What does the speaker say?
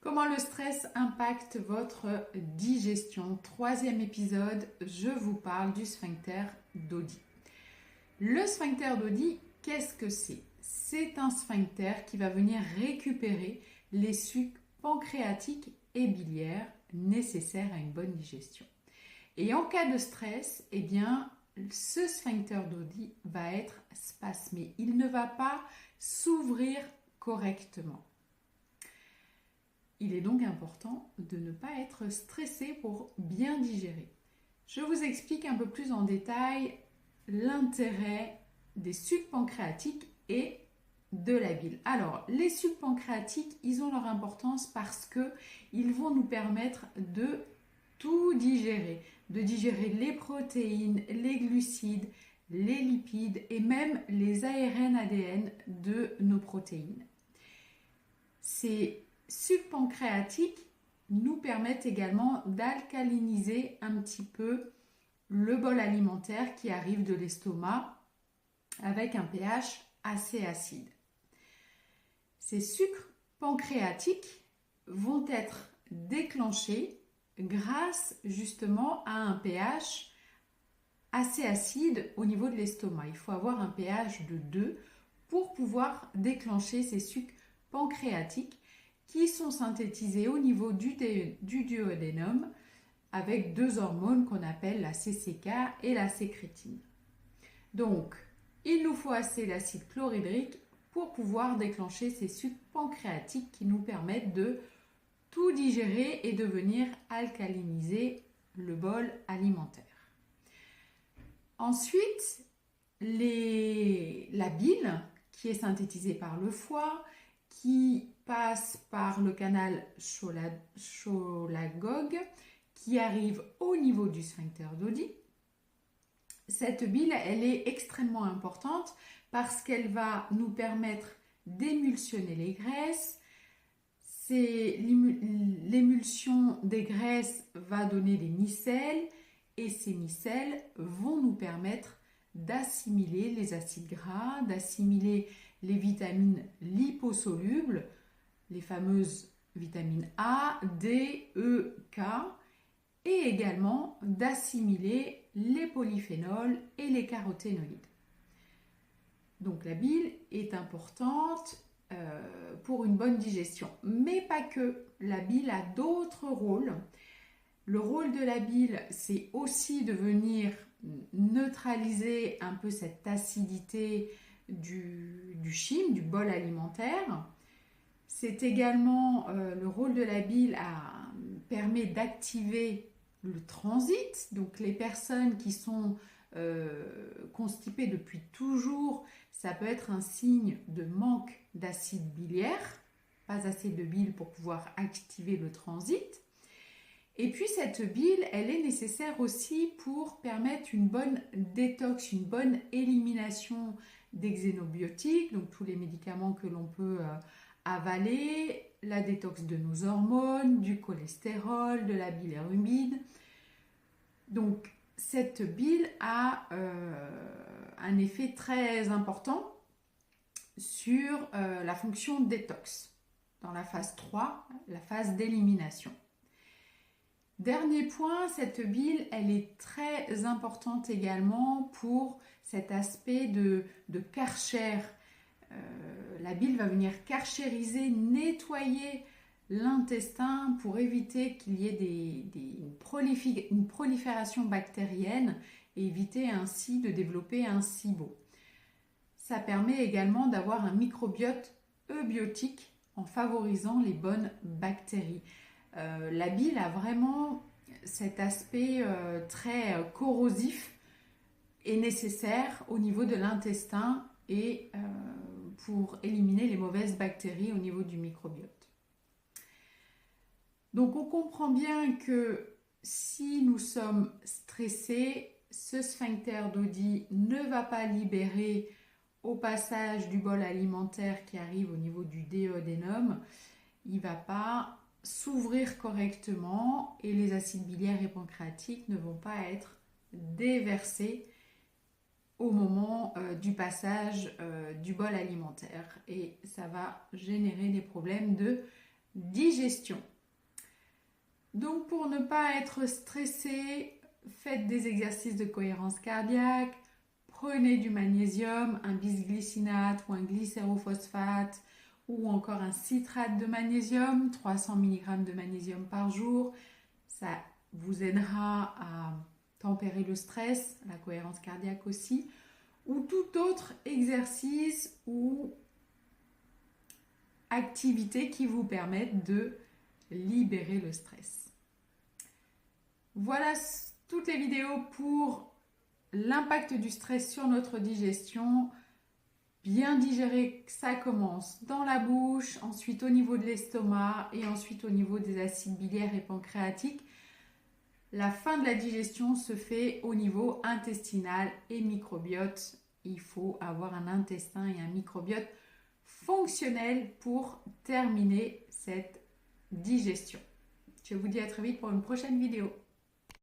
Comment le stress impacte votre digestion? Troisième épisode, je vous parle du sphincter d'Oddi. Le sphincter d'Oddi, qu'est-ce que c'est? C'est un sphincter qui va venir récupérer les sucs pancréatiques et biliaires nécessaires à une bonne digestion. Et en cas de stress, eh bien, ce sphincter d'Oddi va être spasmé. Il ne va pas s'ouvrir correctement. Il est donc important de ne pas être stressé pour bien digérer. Je vous explique un peu plus en détail l'intérêt des sucs pancréatiques et de la bile. Alors, les sucs pancréatiques, ils ont leur importance parce qu'ils vont nous permettre de tout digérer, de digérer les protéines, les glucides, les lipides et même les ARN, ADN de nos protéines. Ces sucs pancréatiques nous permettent également d'alcaliniser un petit peu le bol alimentaire qui arrive de l'estomac avec un pH assez acide. Ces sucres pancréatiques vont être déclenchés grâce justement à un pH assez acide au niveau de l'estomac. Il faut avoir un pH de 2 pour pouvoir déclencher ces sucs pancréatiques qui sont synthétisés au niveau du duodénum avec deux hormones qu'on appelle la CCK et la sécrétine. Donc, il nous faut assez d'acide chlorhydrique pour pouvoir déclencher ces sucs pancréatiques qui nous permettent de tout digérer et de venir alcaliniser le bol alimentaire. Ensuite, la bile qui est synthétisée par le foie, qui passe par le canal cholagogue, qui arrive au niveau du sphincter d'Oddi. Cette bile, elle est extrêmement importante parce qu'elle va nous permettre d'émulsionner les graisses. L'émulsion des graisses va donner des micelles et ces micelles vont nous permettre d'assimiler les acides gras, d'assimiler les vitamines liposolubles, les fameuses vitamines A, D, E, K, et également d'assimiler les polyphénols et les caroténoïdes. Donc la bile est importante pour une bonne digestion, mais pas que. La bile a d'autres rôles. Le rôle de la bile, c'est aussi de venir neutraliser un peu cette acidité du chyme, du bol alimentaire. C'est également le rôle de la bile permet d'activer le transit. Donc les personnes qui sont constipées depuis toujours, ça peut être un signe de manque d'acide biliaire, pas assez de bile pour pouvoir activer le transit. Et puis cette bile, elle est nécessaire aussi pour permettre une bonne détox, une bonne élimination des xénobiotiques, donc tous les médicaments que l'on peut avaler, la détox de nos hormones, du cholestérol, de la bilirubine. Donc cette bile a un effet très important sur la fonction détox dans la phase 3, la phase d'élimination. Dernier point, cette bile, elle est très importante également pour cet aspect de Karcher. La bile va venir karchériser, nettoyer l'intestin pour éviter qu'il y ait une prolifération bactérienne et éviter ainsi de développer un SIBO. Ça permet également d'avoir un microbiote eubiotique en favorisant les bonnes bactéries. La bile a vraiment cet aspect très corrosif et nécessaire au niveau de l'intestin et pour éliminer les mauvaises bactéries au niveau du microbiote. Donc on comprend bien que si nous sommes stressés, ce sphincter d'Oddi ne va pas libérer au passage du bol alimentaire qui arrive au niveau du duodénum, il ne va pas s'ouvrir correctement et les acides biliaires et pancréatiques ne vont pas être déversés au moment du passage du bol alimentaire et ça va générer des problèmes de digestion. Donc pour ne pas être stressé, faites des exercices de cohérence cardiaque, prenez du magnésium, un bisglycinate ou un glycérophosphate ou encore un citrate de magnésium, 300 mg de magnésium par jour. Ça vous aidera à tempérer le stress, la cohérence cardiaque aussi, ou tout autre exercice ou activité qui vous permette de libérer le stress. Voilà toutes les vidéos pour l'impact du stress sur notre digestion. Bien digérer, ça commence dans la bouche, ensuite au niveau de l'estomac et ensuite au niveau des acides biliaires et pancréatiques. La fin de la digestion se fait au niveau intestinal et microbiote. Il faut avoir un intestin et un microbiote fonctionnel pour terminer cette digestion. Je vous dis à très vite pour une prochaine vidéo.